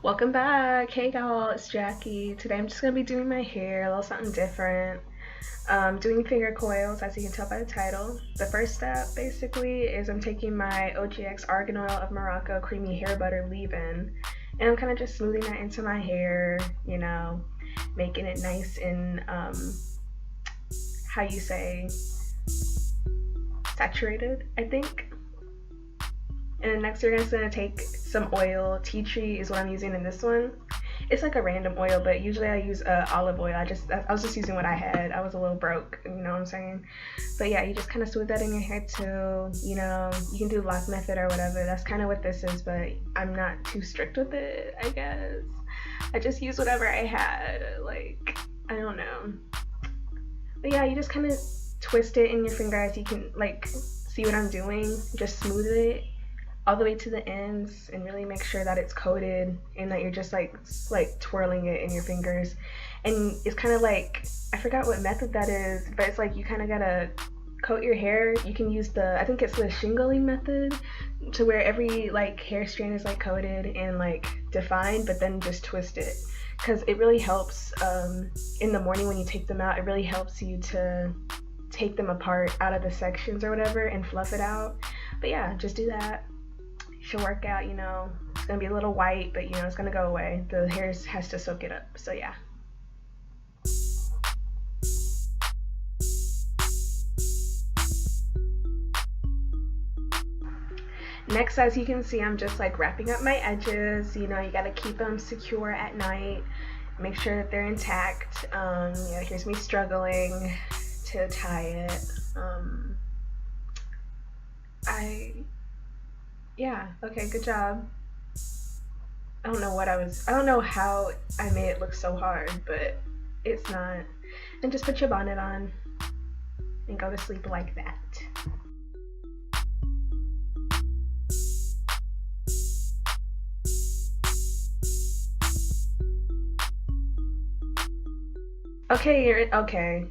Welcome back. Hey y'all, it's Jackie. Today I'm just gonna be doing my hair, a little something different. Doing finger coils, as you can tell by the title. The first step basically is I'm taking my OGX Argan Oil of Morocco Creamy Hair Butter leave-in, and I'm kind of just smoothing that into my hair, making it nice and how you say saturated, I think. And then next you're just gonna take some oil. Tea tree is what I'm using in this one. It's like a random oil, but usually I use olive oil. I was just using what I had. I was a little broke, you know what I'm saying? But yeah, you just kind of smooth that in your hair too. You can do lock method or whatever. That's kind of what this is, but I'm not too strict with it, I guess. I just use whatever I had. Like, I don't know. But yeah, you just kind of twist it in your finger as you can see what I'm doing. Just smooth it all the way to the ends and really make sure that it's coated and that you're just like twirling it in your fingers. And it's kind of like, I forgot what method that is, but it's like you kind of gotta coat your hair. You can use I think it's the shingling method, to where every hair strand is coated and defined, but then just twist it, because it really helps in the morning when you take them out. It really helps you to take them apart out of the sections or whatever and fluff it out. But yeah, just do that. Should work out. It's gonna be a little white, but it's gonna go away. The hair has to soak it up, so yeah. Next, as you can see, I'm just wrapping up my edges. You gotta keep them secure at night, make sure that they're intact. Here's me struggling to tie it. Yeah, okay, good job. I don't know how I made it look so hard, but it's not. And just put your bonnet on and go to sleep like that. Okay,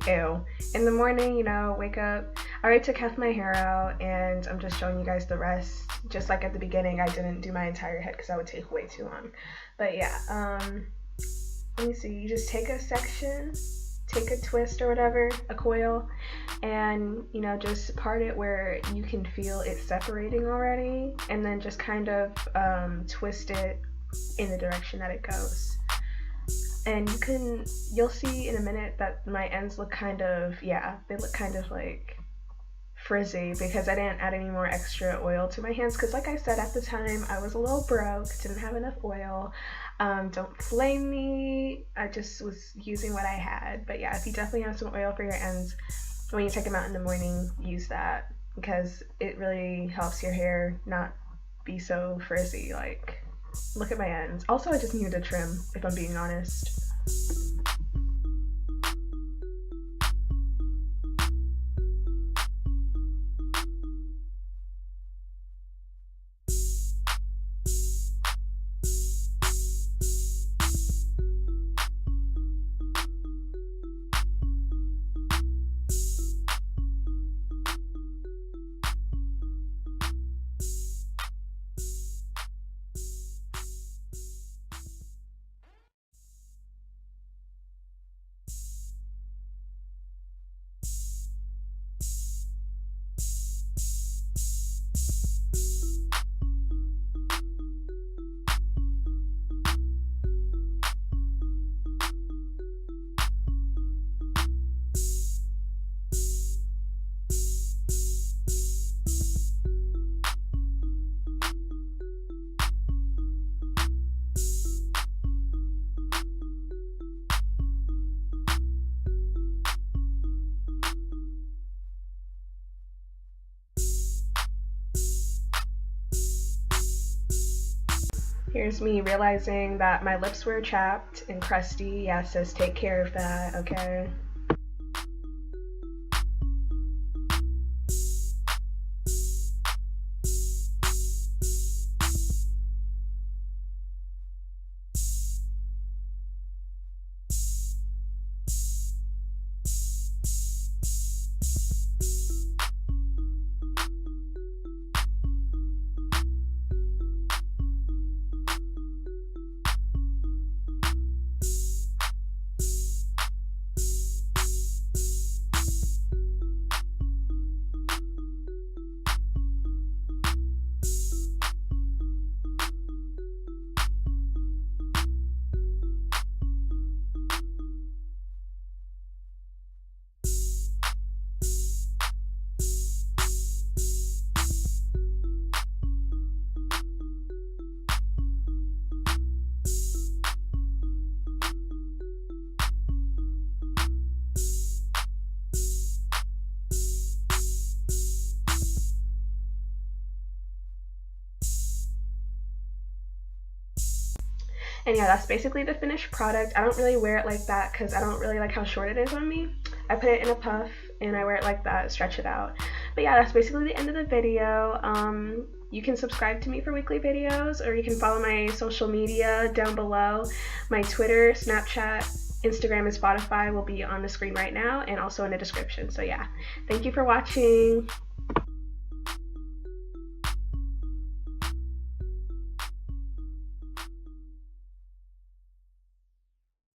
ew. In the morning, wake up. I already took half my hair out, and I'm just showing you guys the rest. Just like at the beginning, I didn't do my entire head because that would take way too long. But yeah, let me see. You just take a section, take a twist or whatever, a coil, and just part it where you can feel it separating already, and then just kind of twist it in the direction that it goes. And you'll see in a minute that my ends look they look kind of frizzy because I didn't add any more extra oil to my hands, because like I said, at the time I was a little broke, didn't have enough oil. Don't blame me, I just was using what I had. But yeah, if you definitely have some oil for your ends when you take them out in the morning, use that, because it really helps your hair not be so frizzy. Look at my ends. Also, I just needed a trim, if I'm being honest. Here's me realizing that my lips were chapped and crusty. Yeah, sis, take care of that, okay? And yeah, that's basically the finished product. I don't really wear it like that because I don't really like how short it is on me. I put it in a puff and I wear it like that, stretch it out. But yeah, that's basically the end of the video. You can subscribe to me for weekly videos, or you can follow my social media down below. My Twitter, Snapchat, Instagram, and Spotify will be on the screen right now and also in the description. So yeah, thank you for watching.